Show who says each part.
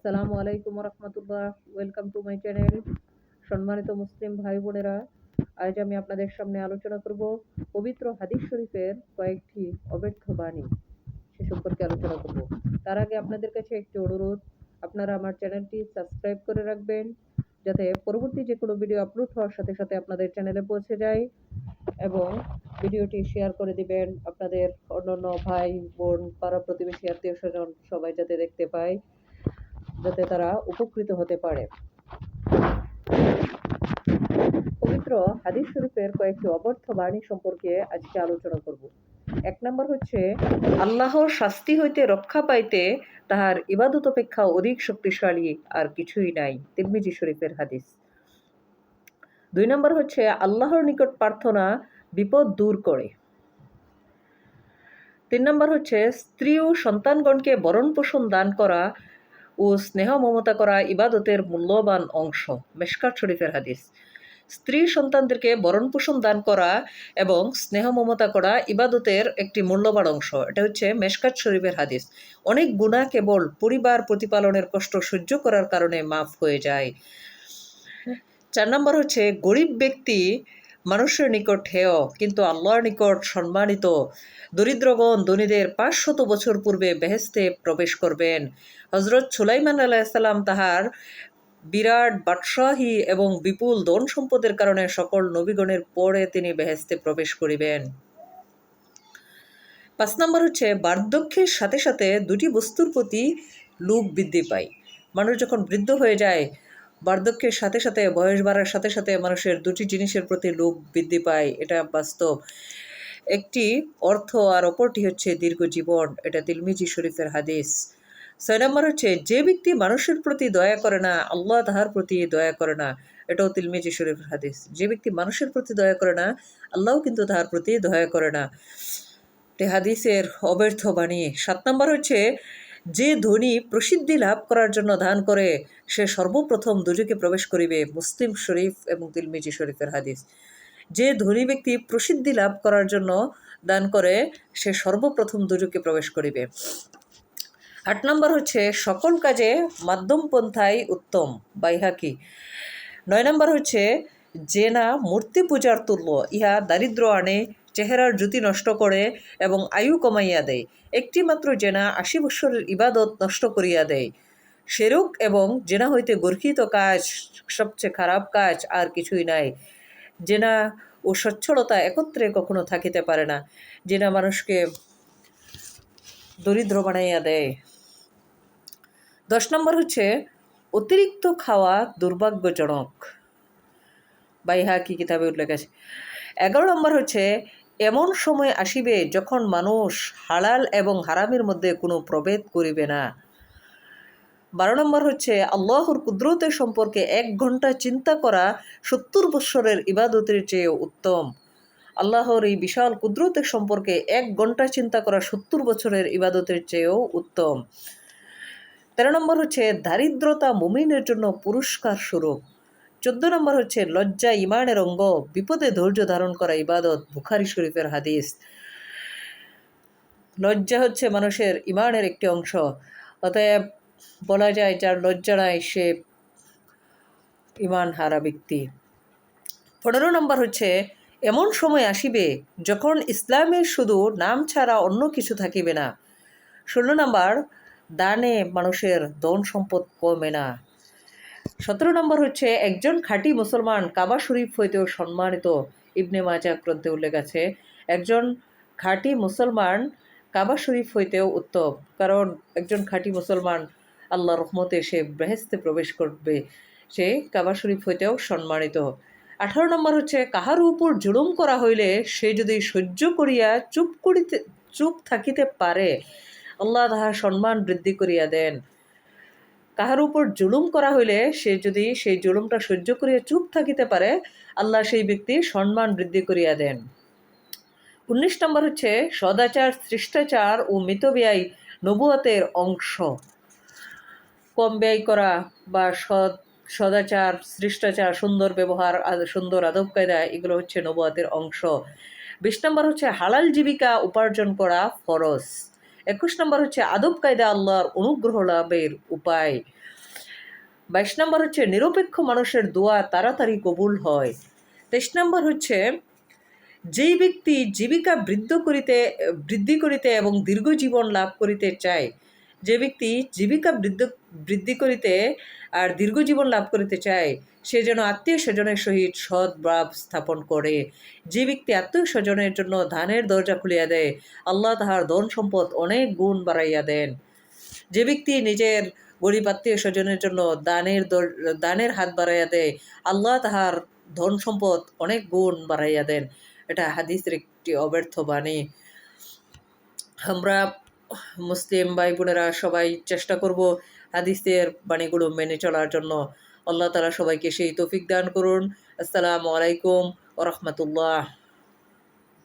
Speaker 1: আসসালামু আলাইকুম রহমতুল্লাহ। Welcome to my channel. সম্মানিত মুসলিম ভাই বোনেরা, আজ আমি আপনাদের সামনে আলোচনা করব পবিত্র হাদিস শরীফের কয়েকটি অব্যর্থ বাণী, সে সম্পর্কে আলোচনা করব। তার আগে আপনাদের কাছে একটি অনুরোধ, আপনারা আমার চ্যানেলটি সাবস্ক্রাইব করে রাখবেন, যাতে পরবর্তী যে কোনো ভিডিও আপলোড হওয়ার সাথে সাথে আপনাদের চ্যানেলে পৌঁছে যায়, এবং ভিডিওটি শেয়ার করে দিবেন আপনাদের অন্যান্য ভাই বোন, পাড়া প্রতিবেশী, আত্মীয় স্বজন সবাই যাতে দেখতে পায়, যাতে তারা উপকৃত হতে পারে। পবিত্র হাদিস শরীফের কয়েকটি অব্যর্থ বাণী সম্পর্কে আজকে আলোচনা করব। এক নম্বর হচ্ছে, আল্লাহর শাস্তি হইতে রক্ষা পাইতে তাহার ইবাদত অপেক্ষা অধিক শক্তিশালী আর কিছুই নাই, তিরমিজি শরীফের হাদিস। 2 নম্বর হচ্ছে, আল্লাহর নিকট প্রার্থনা বিপদ দূর করে। 3 নম্বর হচ্ছে, স্ত্রী ও সন্তানগণকে ভরণ পোষণ দান করা ও স্নেহ মমতা করা ইবাদতের মূল্যবান অংশ, মেশকাত শরীফের হাদিস। স্ত্রী সন্তানদেরকে ভরণ পোষণ দান করা এবং স্নেহ মমতা করা ইবাদতের একটি মূল্যবান অংশ, এটা হচ্ছে মেশকাত শরীফের হাদিস। অনেক গুনাহ কেবল পরিবার প্রতিপালনের কষ্ট সহ্য করার কারণে মাফ হয়ে যায়। 4 নম্বর হচ্ছে, গরিব ব্যক্তি মানুষের নিকট হেয় কিন্তু আল্লাহর নিকট সম্মানিত। দরিদ্রগণ ধনীদের 500 বছর পূর্বে বেহেশতে প্রবেশ করবেন। হযরত সুলাইমান আলাইহিসসালাম তাহার বিরাট বাদশাহী এবং বিপুল ধন সম্পদের কারণে সকল নবীগণের পরে তিনি বেহেশতে প্রবেশ করিবেন। 5 নম্বর হচ্ছে, বার্ধক্যের সাথে সাথে দুটি বস্তুর প্রতি লোভ বৃদ্ধি পায়। মানুষ যখন বৃদ্ধ হয়ে যায়, বার্ধক্যের সাথে সাথে, বয়স বাড়ার সাথে সাথে মানুষের দুটি জিনিসের প্রতি লোভ বৃদ্ধি পায়, এটা বাস্তব। একটি অর্থ আর অপরটি হচ্ছে দীর্ঘ জীবন, এটা তিরমিজি শরীফের হাদিস। 6 নম্বর হচ্ছে, যে ব্যক্তি মানুষের প্রতি দয়া করে না, আল্লাহ তাহার প্রতি দয়া করে না, এটাও তিরমিজি শরীফের হাদিস। যে ব্যক্তি মানুষের প্রতি দয়া করে না, আল্লাহও কিন্তু তাহার প্রতি দয়া করে না, হাদিসের অব্যর্থ বাণী। 7 নম্বর হচ্ছে, যে ধনী প্রসিদ্ধি লাভ করার জন্য দান করে সে সর্বপ্রথম দুজকে প্রবেশ করিবে, মুসলিম শরীফ এবং তিরমিজি শরীফের হাদিস। যে ধনী ব্যক্তি প্রসিদ্ধি লাভ করার জন্য দান করে সে সর্বপ্রথম দুজকে প্রবেশ করিবে। 8 নম্বর হচ্ছে, সকল কাজে মাধ্যম পন্থাই উত্তম, বাইহাকি। 9 নম্বর হচ্ছে, জেনা মূর্তি পূজার তুল্য, ইহা দারিদ্র আনে, চেহারার জ্যোতি নষ্ট করে এবং আয়ু কমাইয়া দেয়। একটি মাত্র জেনা 80 বৎসরের ইবাদত নষ্ট করিয়া দেয়। সেরূপ এবং জেনা হইতে গর্হিত কাজ সবচেয়ে খারাপ কাজ আর কিছুই নাই। জেনা ও সচ্ছলতা একত্রে কখনো থাকিতে পারে না। জেনা মানুষকে দরিদ্র বানাইয়া দেয়। 10 নম্বর হচ্ছে, অতিরিক্ত খাওয়া দুর্ভাগ্যজনক, বাইহাকি কিতাবে উল্লেখ আছে। 11 নম্বর হচ্ছে, এমন সময় আসিবে যখন মানুষ হালাল এবং হারামের মধ্যে কোনো প্রভেদ করিবে না। 12 নম্বর হচ্ছে, আল্লাহর কুদরতের সম্পর্কে 1 ঘন্টা চিন্তা করা 70 বৎসরের ইবাদতের চেয়ে উত্তম। আল্লাহর এই বিশাল কুদরতের সম্পর্কে 1 ঘন্টা চিন্তা করা 70 বছরের ইবাদতের চেয়েও উত্তম। 13 নম্বর হচ্ছে, দারিদ্রতা মুমিনের জন্য পুরস্কার স্বরূপ। 14 নম্বর হচ্ছে, লজ্জা ইমানের অঙ্গ, বিপদে ধৈর্য ধারণ করা ইবাদত, বুখারী শরীফের হাদিস। লজ্জা হচ্ছে মানুষের ইমানের একটি অংশ, অতএব বলা যায় যার লজ্জা নাই সে ইমান হারা ব্যক্তি। 15 নম্বর হচ্ছে, এমন সময় আসিবে যখন ইসলামের শুধু নাম ছাড়া অন্য কিছু থাকিবে না। 16 নম্বর, দানে মানুষের ধন সম্পদ কমে না। 17 নম্বর হচ্ছে, একজন খাঁটি মুসলমান কাবা শরীফ হইতেও সম্মানিত, ইবনে মাজাহ গ্রন্থে উল্লেখ আছে। একজন খাঁটি মুসলমান কাবা শরীফ হইতেও উত্তম, কারণ একজন খাঁটি মুসলমান আল্লাহর রহমতে সে বেহেশতে প্রবেশ করবে, সে কাবা শরীফ হইতেও সম্মানিত। 18 নম্বর হচ্ছে, কাহার উপর জুলুম করা হইলে সে যদি সহ্য করিয়া চুপ থাকিতে পারে, আল্লাহ তাহার সম্মান বৃদ্ধি করিয়া দেন। কাহার উপর জুলুম করা হইলে সে যদি সেই জুলুমটা সহ্য করিয়া চুপ থাকিতে পারে, আল্লাহ সেই ব্যক্তির সম্মান বৃদ্ধি করিয়া দেন। 19 নম্বর হচ্ছে, সদাচার, শিষ্টাচার ও মিতব্যয় নবুয়তের অংশ। কম ব্যয় করা বা সদাচার, শিষ্টাচার, সুন্দর ব্যবহার, সুন্দর আদব কায়দা, এগুলো হচ্ছে নবুয়তের অংশ। 20 নম্বর হচ্ছে, হালাল জীবিকা উপার্জন করা ফরজ। 21 নম্বর হচ্ছে, আদব কায়দা আল্লাহর অনুগ্রহ লাভের উপায়। 22 নম্বর হচ্ছে নিরপেক্ষ মানুষের দোয়া তাড়াতাড়ি কবুল হয়। 23 নম্বর হচ্ছে যেই ব্যক্তি জীবিকা বৃদ্ধি করিতে এবং দীর্ঘ জীবন লাভ করিতে চায়, যে ব্যক্তি জীবিকা বৃদ্ধি করিতে আর দীর্ঘ জীবন লাভ করিতে চায়, সে যেন আত্মীয় স্বজনের সহিত সদ্ভাব স্থাপন করে। যে ব্যক্তি আত্মীয় স্বজনের জন্য দানের দরজা খুলিয়া দেয়, আল্লাহ তাহার ধন সম্পদ অনেক গুণ বাড়াইয়া দেন। যে ব্যক্তি নিজের গরিব আত্মীয় স্বজনের জন্য দানের হাত বাড়াইয়া দেয়, আল্লাহ তাহার ধন সম্পদ অনেক গুণ বাড়াইয়া দেন। এটা হাদিসের একটি অব্যর্থ বাণী। আমরা মুসলিম ভাই বোনেরা সবাই চেষ্টা করব হাদিসের বাণীগুলো মেনে চলার জন্য। আল্লাহ তাআলা সবাইকে সেই তৌফিক দান করুন। আসসালামু আলাইকুম ওয়া রাহমাতুল্লাহ।